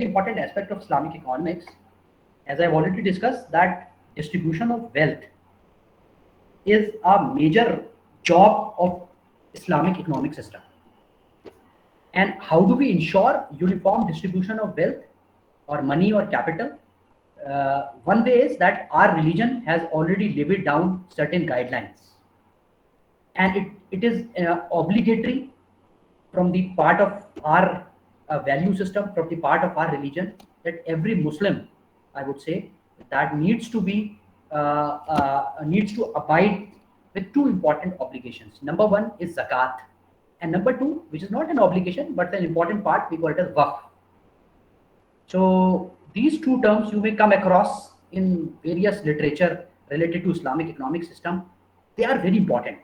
important aspect of Islamic economics, as I've already discussed, that distribution of wealth is a major job of Islamic economic system. And how do we ensure uniform distribution of wealth or money or capital? One way is that our religion has already laid down certain guidelines, and it is obligatory from the part of our value system, from the part of our religion, that every Muslim, I would say, that needs to abide with two important obligations. Number one is zakat, and number two, which is not an obligation but an important part, we call it as waqf. So these two terms you may come across in various literature related to Islamic economic system. They are very important.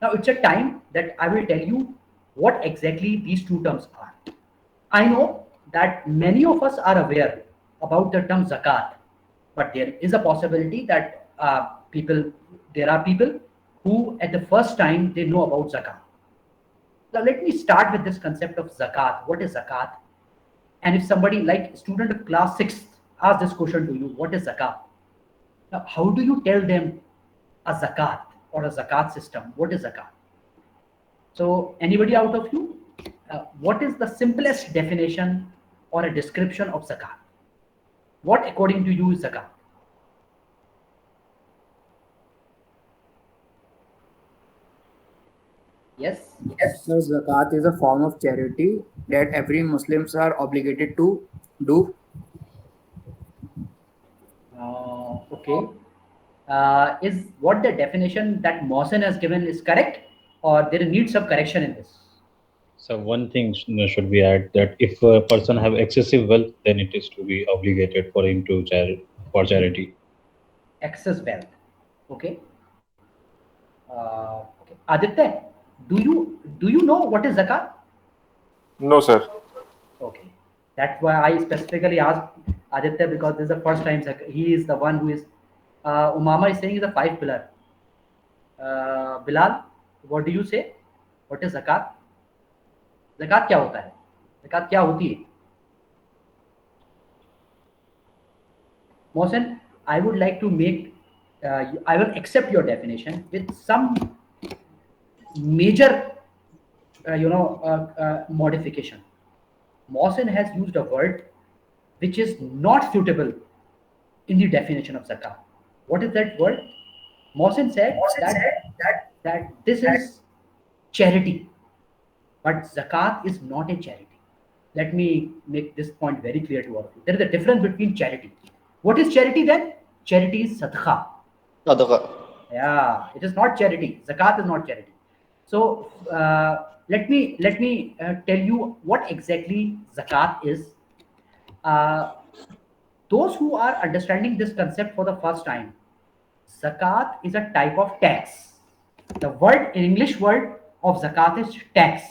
Now it's a time that I will tell you what exactly these two terms are. I know that many of us are aware about the term zakat, but there is a possibility that there are people who at the first time they know about zakat. Now let me start with this concept of zakat. What is zakat? And if somebody like student of class 6th asks this question to you, what is zakat? Now, how do you tell them a zakat or a zakat system? What is zakat? So anybody out of you, what is the simplest definition or a description of zakat? What according to you is zakat? Yes. So zakat is a form of charity that every Muslims are obligated to do. Okay. Is what the definition that Mohsen has given is correct, or there needs some correction in this? So one thing should be added, that if a person have excessive wealth, then it is to be obligated for him to for charity. Excess wealth. Okay. Okay. Aditya, do you know what is zakat? No, sir. Okay. That's why I specifically asked Aditya, because this is the first time he is the one who is. Umama is saying is a five pillar. Bilal, what do you say? What is zakat? Zakat क्या होता है? Zakat क्या होती है? Mohsen, I would like to make. I will accept your definition with some major, modification. Mohsen has used a word which is not suitable in the definition of zakat. What is that word? Mohsen said that this is charity, but zakat is not a charity. Let me make this point very clear to all of you. There is a difference between charity. What is charity then? Charity is sadaqah. Sadaqa. Yeah, it is not charity. Zakat is not charity. So let me tell you what exactly zakat is. Those who are understanding this concept for the first time, zakat is a type of tax. The word, English word of zakat is tax,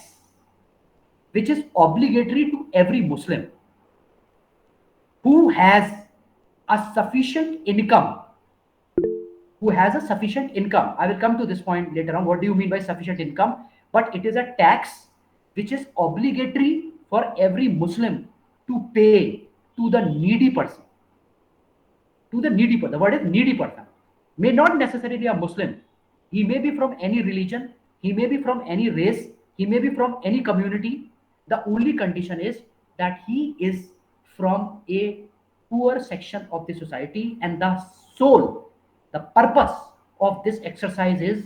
which is obligatory to every Muslim who has a sufficient income. Who has a sufficient income. I will come to this point later on. What do you mean by sufficient income? But it is a tax which is obligatory for every Muslim to pay to the needy person. To the needy person. The word is needy person. May not necessarily a Muslim. He may be from any religion. He may be from any race. He may be from any community. The only condition is that he is from a poor section of the society, and the purpose of this exercise is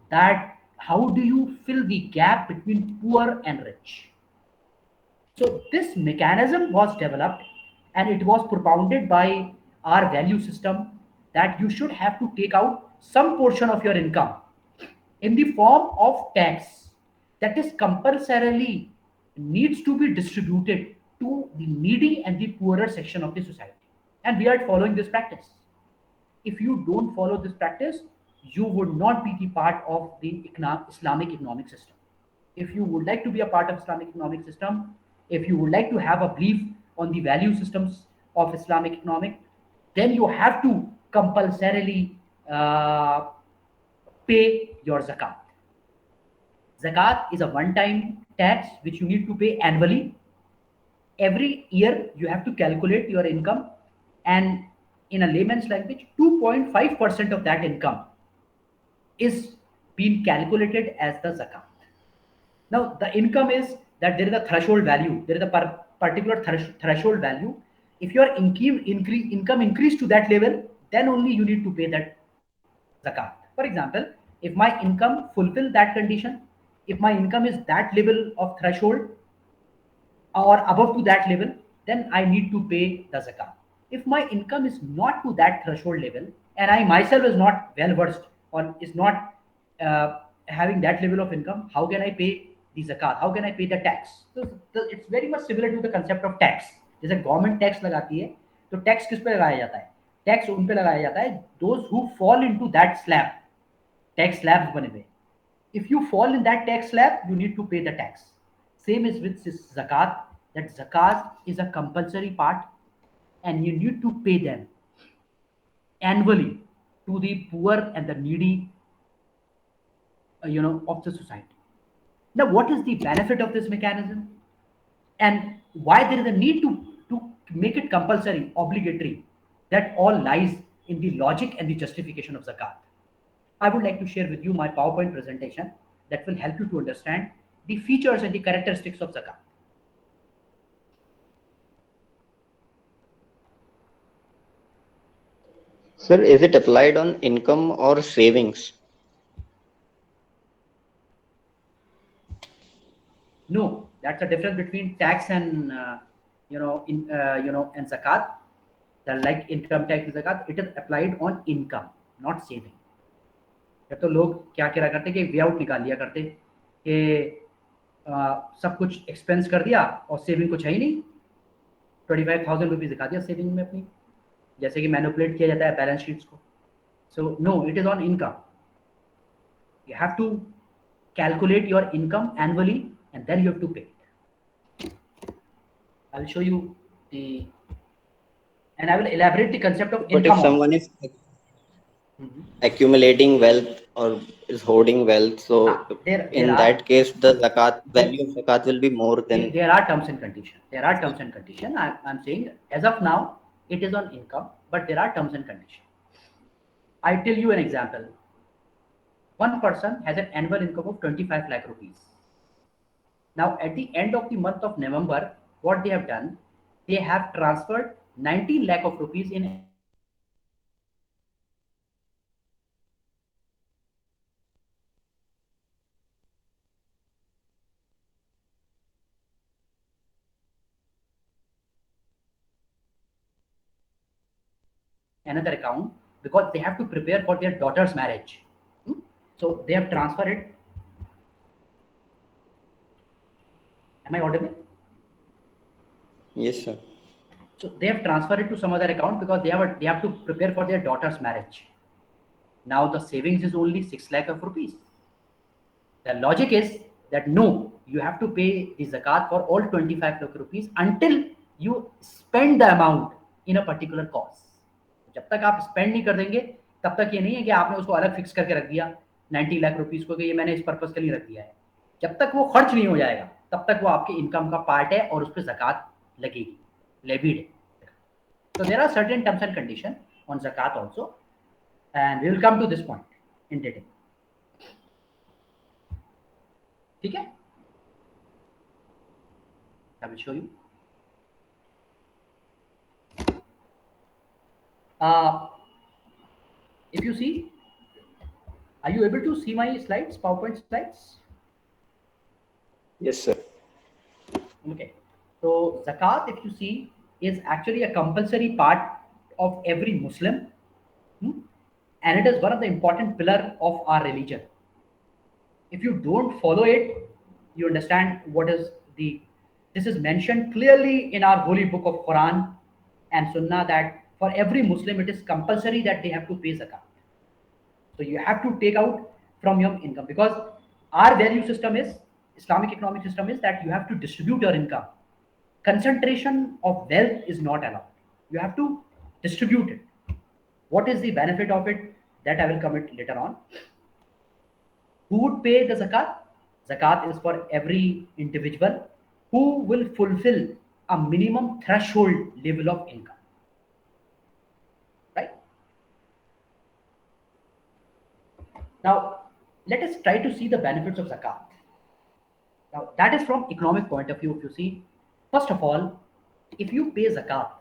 that how do you fill the gap between poor and rich. So this mechanism was developed and it was propounded by our value system, that you should have to take out some portion of your income in the form of tax that is compulsorily needs to be distributed to the needy and the poorer section of the society. And we are following this practice. If you don't follow this practice, you would not be the part of the Islamic economic system. If you would like to be a part of Islamic economic system, if you would like to have a belief on the value systems of Islamic economic, then you have to compulsorily pay your zakat. Zakat is a one-time tax which you need to pay annually, every year you have to calculate your income, and in a layman's language, 2.5% of that income is being calculated as the zakat. Now, the income is that there is a threshold value, there is a particular threshold value. If your income increase to that level, then only you need to pay that zakat. For example, if my income fulfill that condition, if my income is that level of threshold or above to that level, then I need to pay the zakat. If my income is not to that threshold level, and I myself is not well versed or is not having that level of income, how can I pay the zakat? How can I pay the tax? So it's very much similar to the concept of tax. जैसे government tax लगाती है, तो tax किस पे लगाया जाता है? Tax उन पे लगाया जाता है those who fall into that slab. Tax slabs बने हुए. If you fall in that tax slab, you need to pay the tax. Same is with zakat. That zakat is a compulsory part, and you need to pay them annually to the poor and the needy, of the society. Now, what is the benefit of this mechanism, and why there is a need to make it compulsory, obligatory? That all lies in the logic and the justification of zakat. I would like to share with you my PowerPoint presentation that will help you to understand the features and the characteristics of zakat. Sir, is it applied on income or savings? No, that's the difference between tax and and zakat. Like income tax and zakat, it is applied on income, not saving. जब तो लोग क्या करा करते कि way out निकाल लिया करते कि सब कुछ एक्सपेंस कर दिया और सेविंग कुछ है ही नहीं, 25,000 रुपीज दिखा दिया सेविंग में अपनी, जैसे कि मैनिपुलेट किया जाता है बैलेंस शीट्स को. So no, it is on income. You have to calculate your income annually, and then you have to pay it. I will show you and I will elaborate the concept of But income if someone also. is accumulating wealth or is hoarding wealth, so in that case, the value of zakat will be more than. There are terms and conditions. There are terms and conditions. I'm saying as of now, it is on income, but there are terms and conditions. I tell you an example. One person has an annual income of 25 lakh rupees. Now, at the end of the month of November, what they have done, they have transferred 19 lakh of rupees in another account because they have to prepare for their daughter's marriage. So they have transferred it. Am I audible? Yes, sir. So they have transferred it to some other account because they have to prepare for their daughter's marriage. Now the savings is only 6 lakh of rupees. The logic is that no, you have to pay the zakat for all 25 lakh rupees until you spend the amount in a particular cause. जब तक आप spend नहीं कर देंगे तब तक ये नहीं है कि आपने उसको अलग फिक्स करके रख दिया 90 लाख रुपीस को कि ये मैंने इस पर्पस के लिए रख दिया है. जब तक वो खर्च नहीं हो जाएगा तब तक वो आपके इनकम का पार्ट है और उस पर ज़कात लगेगी, लेवीड है. So there are certain terms and conditions on zakat also, and we will come to this point in detail. ठीक है? I will show you. If you see, are you able to see my slides, PowerPoint slides? Yes, sir. Okay. So zakat, if you see, is actually a compulsory part of every Muslim, and it is one of the important pillar of our religion. If you don't follow it, you understand what is the. This is mentioned clearly in our holy book of Quran and Sunnah that for every Muslim it is compulsory that they have to pay zakat. So you have to take out from your income because our value system is, Islamic economic system is that you have to distribute your income. Concentration of wealth is not allowed. You have to distribute it. What is the benefit of it? That I will comment later on. Who would pay the zakat? Zakat is for every individual who will fulfill a minimum threshold level of income, right? Now, let us try to see the benefits of zakat. Now, that is from economic point of view. If you see, first of all, if you pay zakat,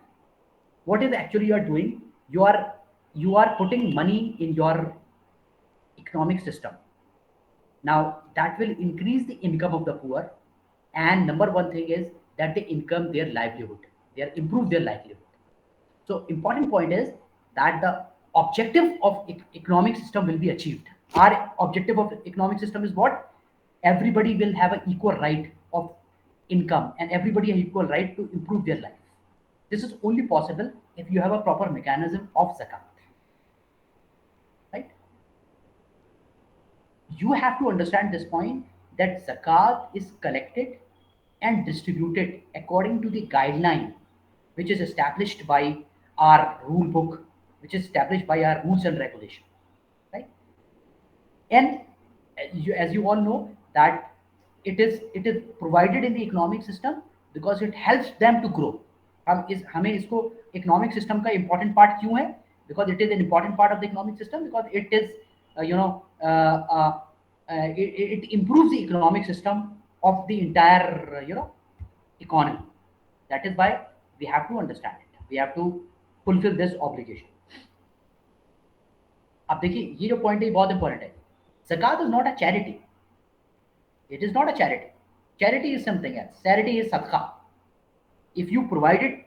what is actually you are doing? You are putting money in your economic system. Now, that will increase the income of the poor, and number one thing is that they income their livelihood, they improve their livelihood. So important point is that the objective of economic system will be achieved. Our objective of economic system is what? Everybody will have an equal right of income, and everybody has equal right to improve their life. This is only possible if you have a proper mechanism of zakat, right? You have to understand this point, that zakat is collected and distributed according to the guideline which is established by our rule book, which is established by our rules and regulation, right? And as you all know that it is provided in the economic system because it helps them to grow. हमें इसको economic system का important part क्यों है? Because it is an important part of the economic system, because it is it improves the economic system of the entire economy. That is why we have to understand it, we have to fulfill this obligation. अब देखिए ये जो point है बहुत important है. Zakat is not a charity. It is not a charity. Charity is something else. Charity is sadqa. If you provide it,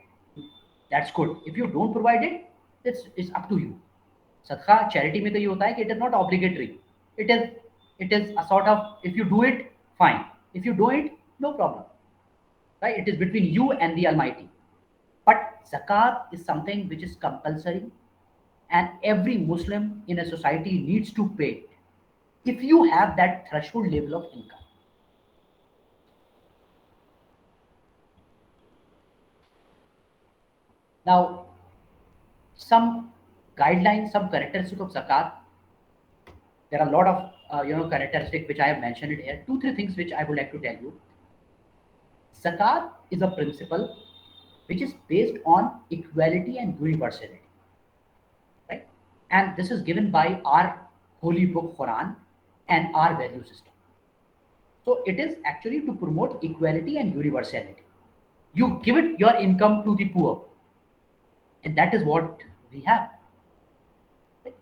that's good. If you don't provide it, it's up to you. Sadqa charity में तो ये होता है कि it is not obligatory. It is a sort of, if you do it, fine. If you do it, no problem. Right? It is between you and the Almighty. But zakat is something which is compulsory, and every Muslim in a society needs to pay it if you have that threshold level of income. Now, some guidelines, some characteristics of zakat. There are a lot of characteristics which I have mentioned it here. 2-3 things which I would like to tell you. Zakat is a principle which is based on equality and universality, right? And this is given by our holy book Quran and our value system. So it is actually to promote equality and universality. You give it your income to the poor, and that is what we have. Right?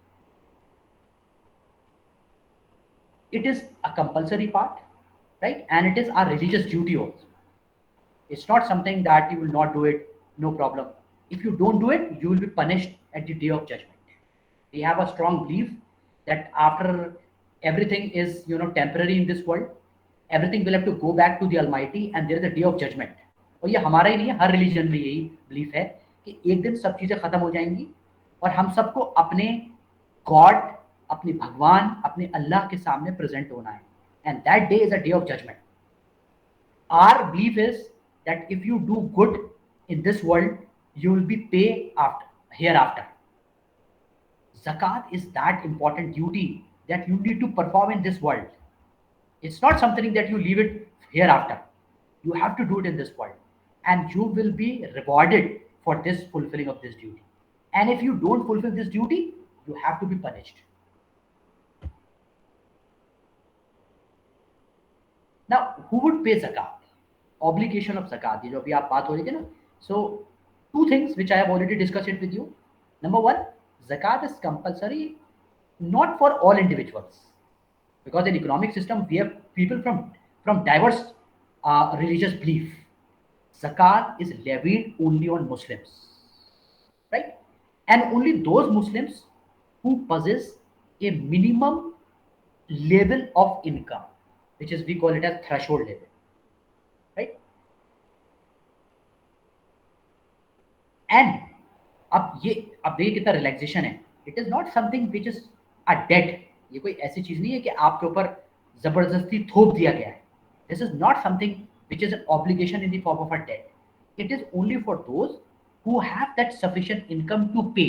It is a compulsory part, right? And it is our religious duty also. It's not something that you will not do it, no problem. If you don't do it, you will be punished at the day of judgment. We have a strong belief that after everything is temporary in this world, everything will have to go back to the Almighty, and there is a day of judgment. और ये हमारा ही नहीं है, हर religion में यही belief है कि एक दिन सब चीजें खत्म हो जाएंगी और हम सबको अपने गॉड, अपने भगवान, अपने अल्लाह के सामने प्रेजेंट होना है. And that day is a day of judgement. Our belief is that if you do good in this world, you will be paid hereafter. Zakat is that important duty that you need to perform in this world. It's not something that you leave it hereafter. You have to do it in this world, and you will be rewarded for this fulfilling of this duty. And if you don't fulfill this duty, you have to be punished. Now, who would pay zakat? Obligation of zakat, जो अभी आप बात हो रही थी ना. So, 2 things which I have already discussed it with you. Number 1, zakat is compulsory not for all individuals, because in economic system we have people from diverse religious belief. Zakat is levied only on Muslims, right? And only those Muslims who possess a minimum level of income, which is, we call it as threshold level, right? And अब देखिए कितना relaxation है. It is not something which is a debt. ये कोई ऐसी चीज नहीं है कि आपके ऊपर जबरदस्ती थोप दिया गया है. This is not something which is an obligation in the form of a debt. It is only for those who have that sufficient income to pay.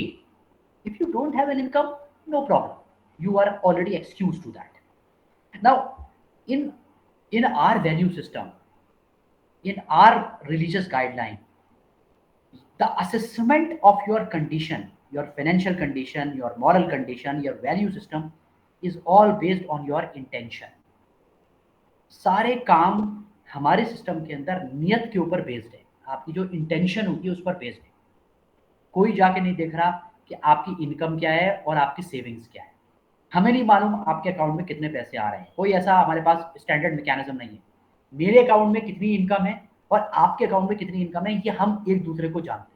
If you don't have an income, no problem. You are already excused to that. Now, in our value system, in our religious guideline, the assessment of your condition, your financial condition, your moral condition, your value system is all based on your intention. सारे काम हमारे system के अंदर नियत के ऊपर based है, आपकी जो इंटेंशन होगी उस पर बेस्ड है. कोई जाके नहीं देख रहा कि आपकी इनकम क्या है और आपकी सेविंग्स क्या है. हमें नहीं मालूम आपके अकाउंट में कितने पैसे आ रहे हैं, कोई ऐसा हमारे पास स्टैंडर्ड मैकेनिज्म नहीं है. मेरे अकाउंट में कितनी इनकम है और आपके अकाउंट में कितनी इनकम है, ये हम एक दूसरे को जानते हैं.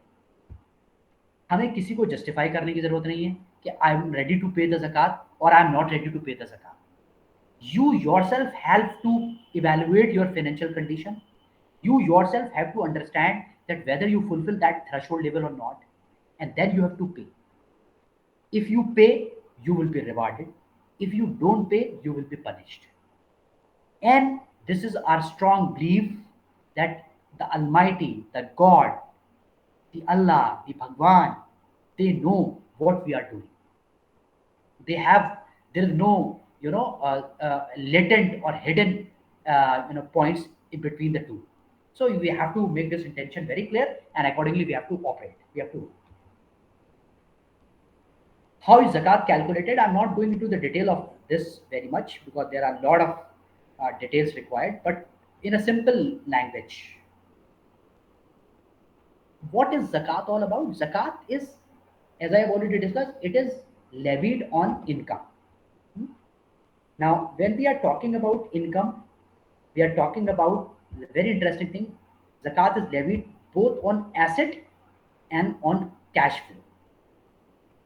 हमें किसी को जस्टिफाई करने की जरूरत नहीं है कि I am ready to pay the ज़कात और I am not ready to pay the ज़कात. You yourself have to evaluate your financial condition. You yourself have to understand that whether you fulfill that threshold level or not, and then you have to pay. If you pay, you will be rewarded. If you don't pay, you will be punished. And this is our strong belief that the Almighty, the God, the Allah, the Bhagwan, they know what we are doing. There is no latent or hidden points in between the two. So we have to make this intention very clear, and accordingly we have to operate. We have to. How is zakat calculated? I'm not going into the detail of this very much because there are a lot of details required, but in a simple language, what is zakat all about? Zakat is, as I have already discussed, it is levied on income. Now, when we are talking about income, we are talking about a very interesting thing. Zakat is levied both on asset and on cash flow.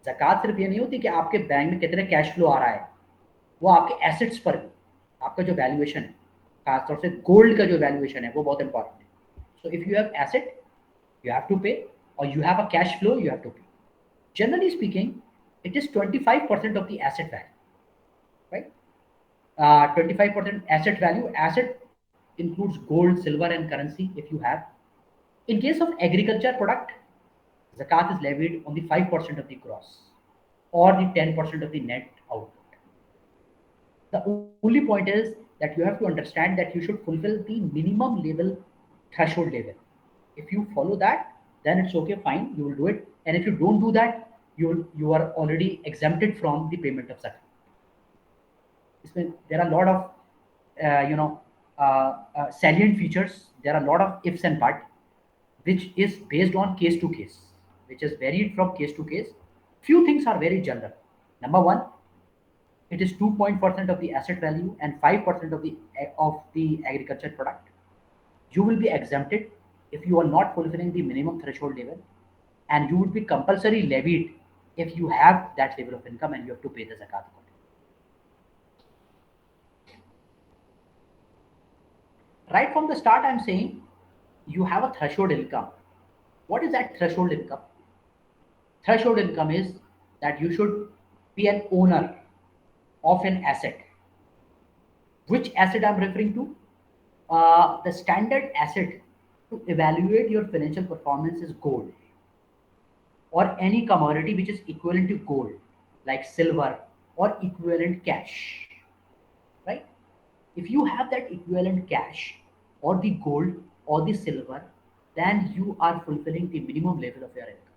Zakat सिर्फ ये नहीं होती कि आपके bank में कितने cash flow आ रहा है, वो आपके एसेट्स पर भी, आपका जो वैल्यूएशन है, खासतौर से गोल्ड का जो वैल्यूएशन है वो बहुत इंपॉर्टेंट है. So if you have asset, you have to pay, or you have a cash flow, you have to pay. Generally speaking, it is 25% of the asset value, right? 25% asset value. Asset includes gold, silver, and currency if you have. In case of agriculture product, zakat is levied on the 5% of the gross or the 10% of the net output. The only point is that you have to understand that you should fulfill the minimum level threshold level. If you follow that, then it's okay, fine, you will do it. And if you don't do that, you are already exempted from the payment of zakat. There are a lot of salient features. There are a lot of ifs and buts, which is based on case to case, which is varied from case to case. Few things are very general. Number one, it is 2% of the asset value and 5% of the agriculture product. You will be exempted if you are not fulfilling the minimum threshold level, and you would be compulsory levied if you have that level of income and you have to pay the zakat accordingly. Right from the start, I'm saying you have a threshold income. What is that threshold income? Threshold income is that you should be an owner of an asset. Which asset I'm referring to? The standard asset to evaluate your financial performance is gold, or any commodity which is equivalent to gold, like silver or equivalent cash, right? If you have that equivalent cash or the gold or the silver, then you are fulfilling the minimum level of your income,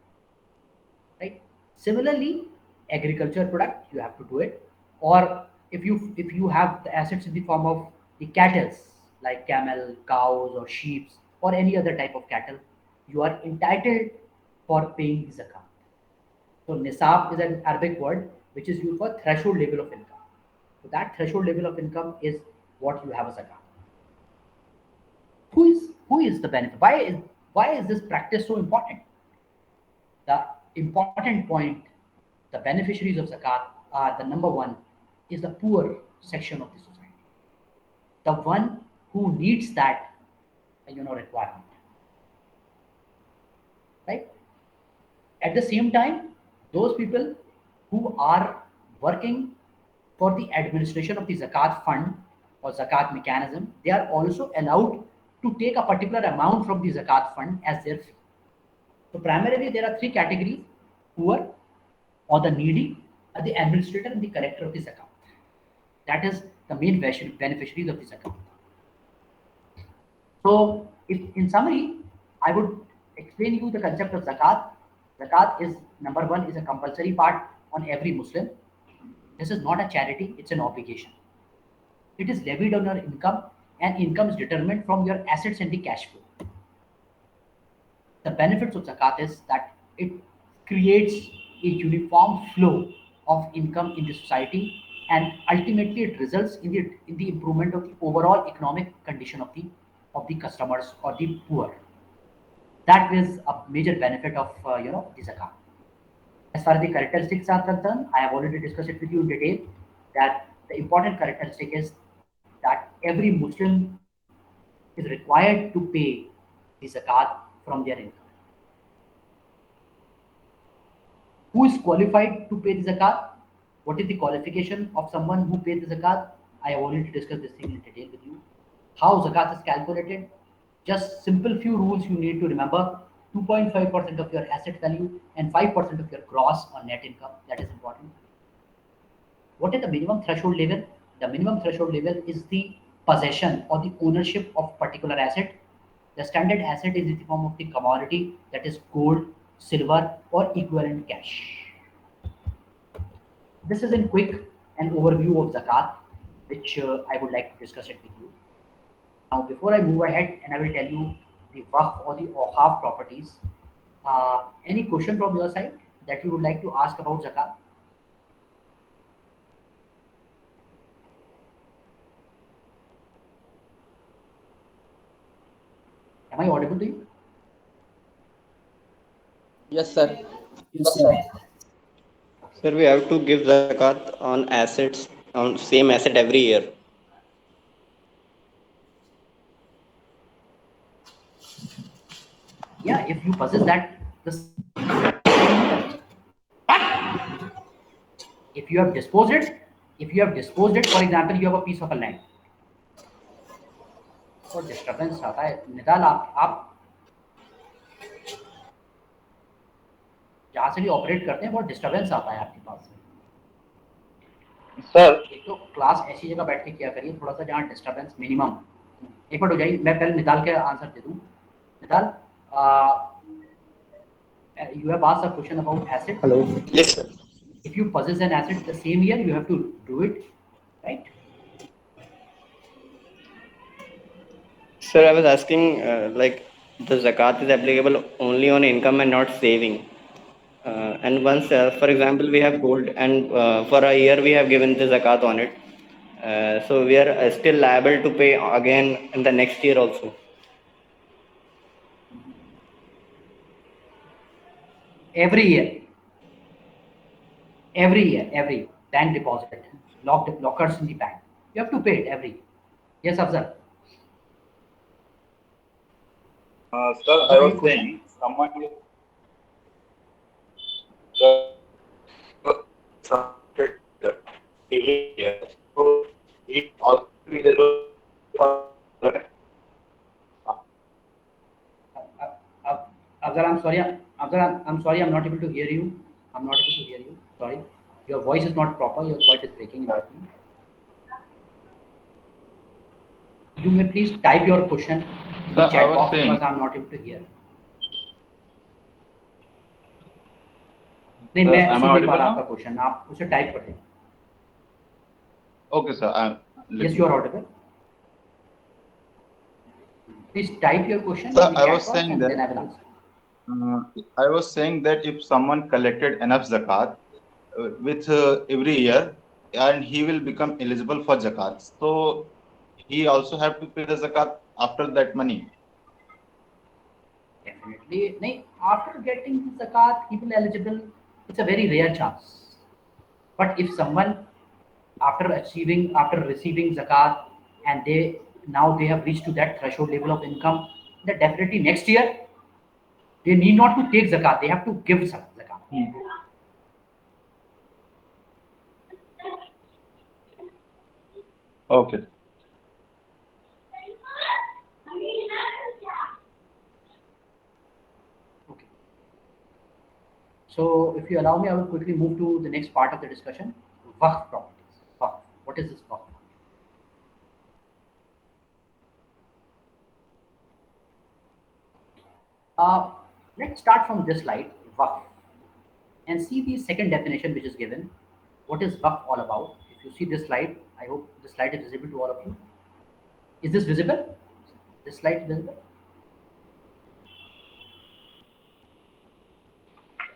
right? Similarly, agriculture product, you have to do it. Or if you have the assets in the form of the cattle, like camel, cows, or sheep, or any other type of cattle, you are entitled for paying the zakat. So nisab is an Arabic word which is used for threshold level of income. So that threshold level of income is what you have a zakat. Who is the benefit? Why is this practice so important? The important point, the beneficiaries of zakat are, the number one is the poor section of the society, the one who needs that requirement, right? At the same time, those people who are working for the administration of the zakat fund or zakat mechanism, they are also allowed to take a particular amount from the zakat fund as their fee. So primarily there are three categories: poor or the needy, the administrator, and the collector of the zakat. That is the main beneficiaries of the zakat. So If in summary, I would explain you the concept of zakat. Zakat is number one, is a compulsory part on every Muslim. This is not a charity, it's an obligation. It is levied on your income, and income is determined from your assets and the cash flow. The benefits of zakat is that it creates a uniform flow of income in the society, and ultimately it results in the improvement of the overall economic condition of the customers or the poor. That is a major benefit of the zakat. As far as the characteristics are concerned, I have already discussed it with you in detail. That the important characteristic is that every Muslim is required to pay the zakat from their income. Who is qualified to pay the zakat? What is the qualification of someone who pays the zakat? I have already discussed this thing in detail with you. How zakat is calculated? Just simple few rules you need to remember. 2.5% of your asset value and 5% of your gross or net income. That is important. What is the minimum threshold level? The minimum threshold level is the possession or the ownership of particular asset. The standard asset is in the form of the commodity, that is gold, silver, or equivalent cash. This is in quick an overview of zakat, which I would like to discuss it with you. Now, before I move ahead and I will tell you the waqf or the awqaf properties, any question from your side that you would like to ask about zakat? Am I audible to you? Yes, sir. Yes, sir. Sir, we have to give zakat on assets, on same asset every year. Yeah, if you possess that, if you have disposed it, for example, you have a piece of a land. और disturbance आता है निदाल, आप जहाँ से भी operate करते हैं बहुत डिस्टर्बेंस आता है आपके पास। सर एक तो क्लास ऐसी जगह बैठ के किया करिए थोड़ा सा जहाँ डिस्टर्बेंस मिनिमम। एक मिनट हो जाइए, मैं पहले निदाल के आंसर दे दूँ। निदाल, you have asked a question about asset. Hello. Yes, sir. If you possess an asset the same year, you have to do it, right? Sir, I was asking, like, the zakat is applicable only on income and not saving. And once, for example, we have gold, and for a year we have given the zakat on it. So we are still liable to pay again in the next year also. Every year, every bank deposit, lockers in the bank, you have to pay it every year. Yes, Afzal. Sir, What I are was your question? saying someone is submitted every year, so it also eligible for the Afzal, I'm sorry. Afzal, I'm sorry. I'm not able to hear you. I'm not able to hear you. Sorry. Your voice is not proper. Your voice is breaking in between. You may please type your question in the Sir, I chat was box saying, because I'm not able to hear. नहीं, sir, मैं am I सुन नहीं पा audible रहा now? आपका question, आप उसे type कर दें। Okay, sir, I'm Yes, you are audible. Please type your question Sir, in the I chat was box saying and then that I will answer. I was saying that if someone collected enough zakat with every year, and he will become eligible for zakat, so he also have to pay the zakat after that money. Definitely. नहीं, after getting the zakat, people eligible, it's a very rare chance. But if someone after receiving zakat and they have reached to that threshold level of income, then definitely next year they need not to take zakat, they have to give zakat. Okay. Okay. So if you allow me, I will quickly move to the next part of the discussion. Waqf properties. Waqf. What is this waqf? Let's start from this slide, waqf, and see the second definition which is given. What is waqf all about? If you see this slide, I hope this slide is visible to all of you. Is this visible? This slide is visible?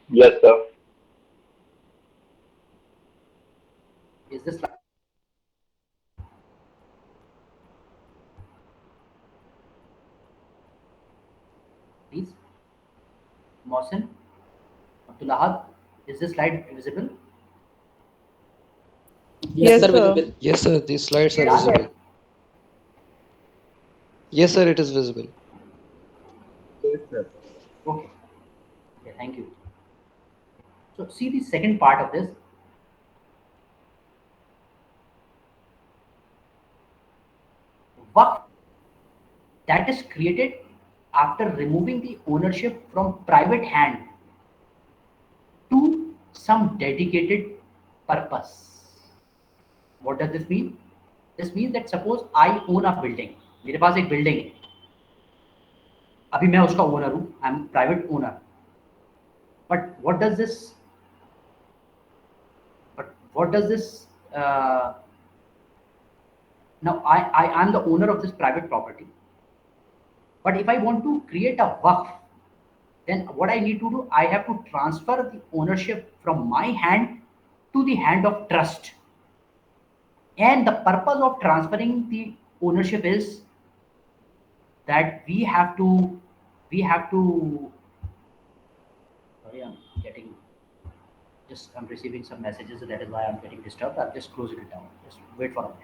Yes, sir. Is this slide? Please. Mohsin, Abdullah, is this slide visible? Yes, sir. visible. Yes, sir. These slides are Yeah. visible. Yes, sir. It is visible. Okay. Okay, thank you. So see the second part of this. Waqf that is created after removing the ownership from private hand to some dedicated purpose. What does this mean? This means that suppose I own a building. मेरे पास एक building है, अभी मैं उसका owner हूँ, I am private owner. But what does this? Now I am the owner of this private property. But if I want to create a waqf, then what I need to do, I have to transfer the ownership from my hand to the hand of trust. And the purpose of transferring the ownership is that we have to. Sorry, I'm receiving some messages, so that is why I'm getting disturbed. I'll just close it down. Just wait for a minute.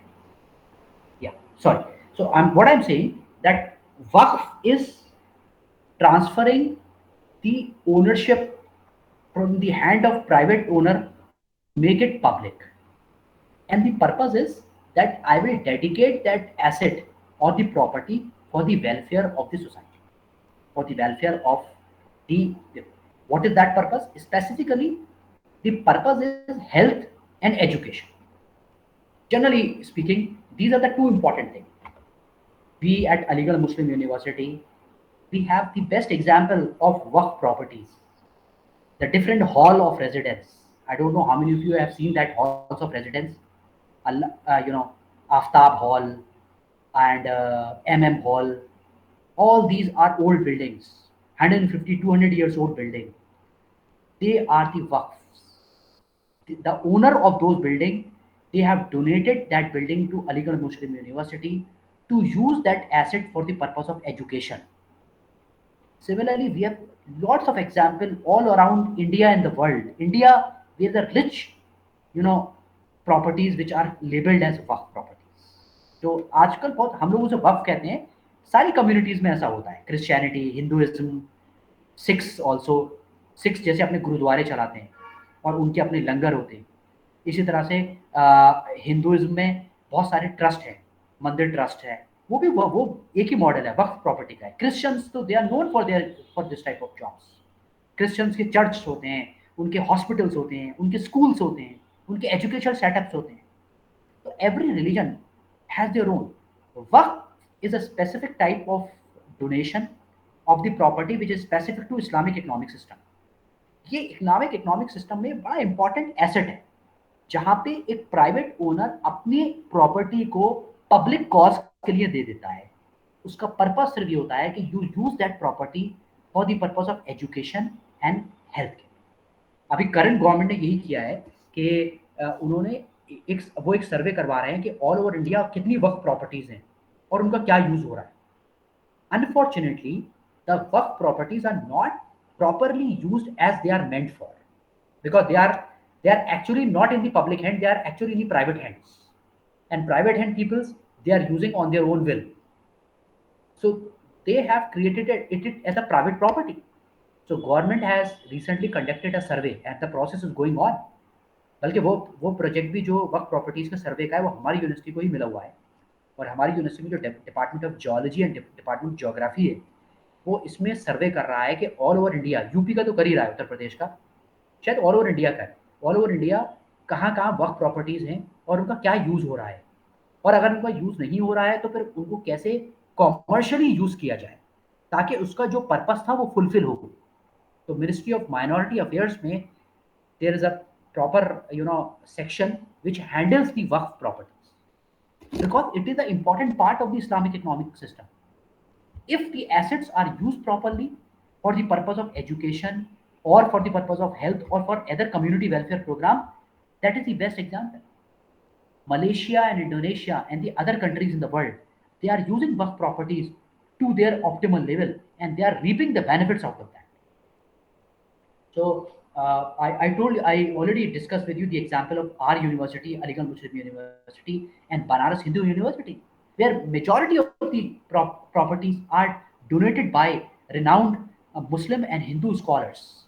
Yeah, sorry. So what I'm saying that waqf is transferring the ownership from the hand of private owner, make it public. And the purpose is that I will dedicate that asset or the property for the welfare of the society, for the welfare of the. What is that purpose? Specifically, the purpose is health and education. Generally speaking, these are the two important things. We at Aligarh Muslim University, we have the best example of waqf properties. The different hall of residence. I don't know how many of you have seen that halls of residence. Aftab Hall and MM Hall. All these are old buildings, 150, 200 years old building. They are the waqfs. The owner of those buildings, they have donated that building to Aligarh Muslim University to use that asset for the purpose of education. Similarly, we have lots of examples all around India and the world. India, there are rich, properties which are labeled as waqf properties. तो आजकल बहुत हम लोग उसे वक्फ कहते हैं. सारी communities में ऐसा होता है. Christianity, Hinduism, Sikhs also. Sikhs जैसे अपने गुरुद्वारे चलाते हैं और उनके अपने लंगर होते हैं. इसी तरह से हिंदुइज्म में बहुत सारे ट्रस्ट हैं, मंदिर ट्रस्ट है, वो एक ही मॉडल है, वक्फ प्रॉपर्टी का है. क्रिश्चियंस तो they are known for this type of jobs. Christians के चर्च होते हैं, उनके हॉस्पिटल्स होते हैं, उनके स्कूल्स होते हैं, उनके एजुकेशनल सेटअप्स होते हैं. तो every religion has their own. वक्फ is a specific type of donation of the property which is specific to Islamic economic system. ये इकोनॉमिक सिस्टम में बड़ा इंपॉर्टेंट एसेट है, जहां पे एक प्राइवेट ओनर अपनी प्रॉपर्टी को पब्लिक कॉज के लिए दे देता है. उसका पर्पस सिर्फ ये होता है कि you use that property for the purpose of education and health care. अभी करंट गवर्नमेंट ने यही किया है कि उन्होंने एक सर्वे करवा रहे हैं कि ऑल ओवर इंडिया कितनी वक्फ प्रॉपर्टीज हैं और उनका क्या यूज हो रहा है. अनफॉर्चुनेटली द वक्फ properties are not properly used as they are meant for, because they are actually not in the public hand, they are actually in the private hands, and private hand peoples, they are using on their own will. So they have created it as a private property. So government has recently conducted a survey and the process is going on. बल्कि वो project भी जो वक्त properties का सर्वे का है वो हमारी यूनिवर्सिटी को ही मिला हुआ है. और हमारी यूनिवर्सिटी में जो department of geology and department of geography है, वो इसमें सर्वे कर रहा है कि ऑल ओवर इंडिया, यूपी का तो कर ही रहा है, उत्तर प्रदेश का, शायद ऑल ओवर इंडिया का है, ऑल ओवर इंडिया कहाँ वक्त प्रॉपर्टीज हैं और उनका क्या यूज हो रहा है, और अगर उनका यूज नहीं हो रहा है तो फिर उनको कैसे कॉमर्शियली यूज किया जाए ताकि उसका जो पर्पस था वो फुलफिल हो। तो मिनिस्ट्री ऑफ माइनॉरिटी अफेयर्स में there is a proper section which handles the waqf properties because it is an important part of the Islamic economic system. If the assets are used properly for the purpose of education or for the purpose of health or for other community welfare program, that is the best example. Malaysia and Indonesia and the other countries in the world, they are using waqf properties to their optimal level and they are reaping the benefits out of that. So I told you, I already discussed with you the example of our university, Aligarh Muslim University and Banaras Hindu University, where majority of the properties are donated by renowned Muslim and Hindu scholars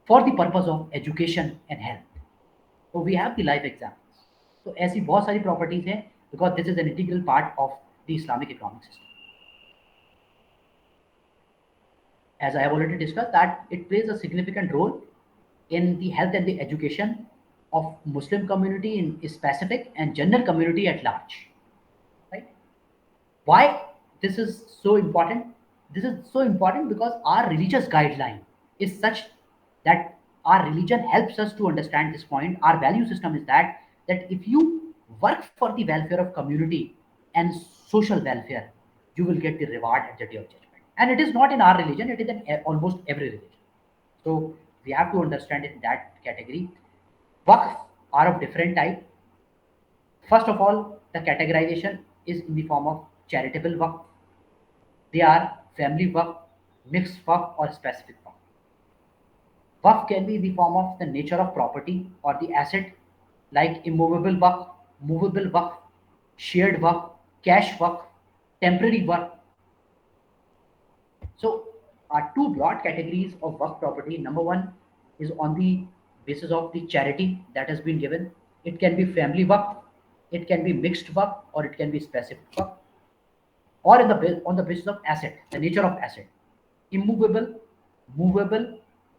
for the purpose of education and health. So we have the live examples. So ऐसी बहुत सारी properties हैं because this is an integral part of the Islamic economic system. As I have already discussed, that it plays a significant role in the health and the education of Muslim community in specific and general community at large. Right? Why this is so important? This is so important because our religious guideline is such that our religion helps us to understand this point. Our value system is that if you work for the welfare of community and social welfare, you will get the reward at the day of judgment. And it is not in our religion; it is in almost every religion. So we have to understand it in that category. Waqf are of different type. First of all, the categorization is in the form of charitable waqf. They are family waqf, mixed waqf, or specific waqf. Waqf can be in the form of the nature of property or the asset, like immovable waqf, movable waqf, shared waqf, cash waqf, temporary waqf. So, two broad categories of waqf property. Number one is on the basis of the charity that has been given. It can be family waqf, it can be mixed waqf, or it can be specific waqf, or on the basis of asset, the nature of asset, immovable, movable,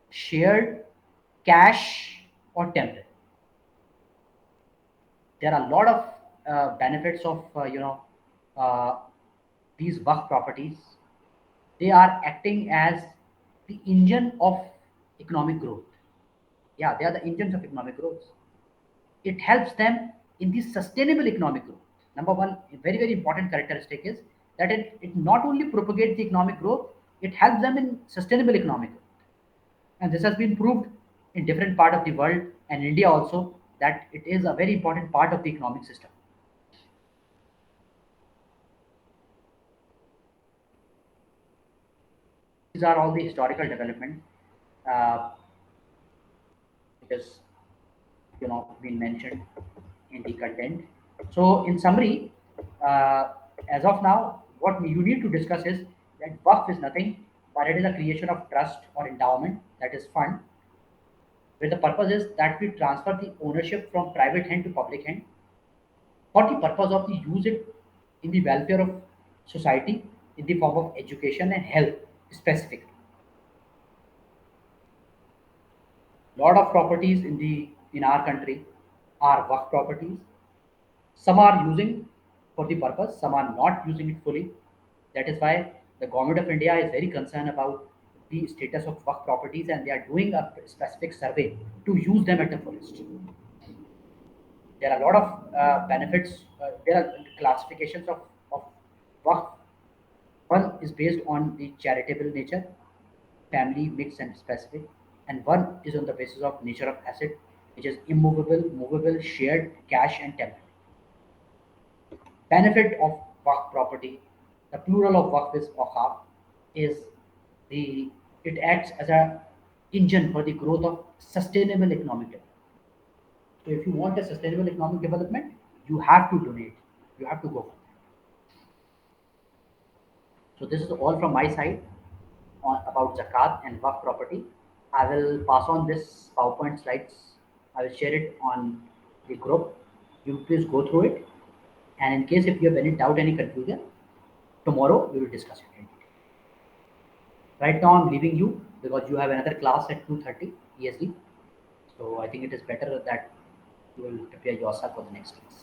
shared, cash, or temporary. There are a lot of benefits of uh, these waqf properties. They are acting as the engine of economic growth. Yeah, they are the engines of economic growth. It helps them in the sustainable economic growth. Number one, a very, very important characteristic is that it not only propagates the economic growth, it helps them in sustainable economic growth. And this has been proved in different part of the world and India also that it is a very important part of the economic system. These are all the historical development. It is been mentioned in the content. So in summary, as of now, what you need to discuss is that waqf is nothing but it is a creation of trust or endowment, that is fund, where the purpose is that we transfer the ownership from private hand to public hand for the purpose of the use it in the welfare of society in the form of education and health specifically. Lot of properties in our country are waqf properties. Some are using for the purpose, some are not using it fully. That is why the government of India is very concerned about the status of waqf properties and they are doing a specific survey to use them at the fullest. There are a lot of benefits. There are classifications of waqf. One is based on the charitable nature, family, mixed, and specific, and one is on the basis of nature of asset, which is immovable, movable, shared, cash, and temporary. Benefit of waqf property, the plural of waqf is waqaf, is it acts as a engine for the growth of sustainable economic development. So if you want a sustainable economic development, you have to donate. You have to go for that. So this is all from my side about zakat and waqf property. I will pass on this PowerPoint slides. I will share it on the group. You please go through it. And in case if you have any doubt, any confusion, tomorrow we will discuss it in detail. Right now I'm leaving you because you have another class at 2:30 ESD. So I think it is better that you will prepare yourself for the next class.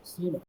See you.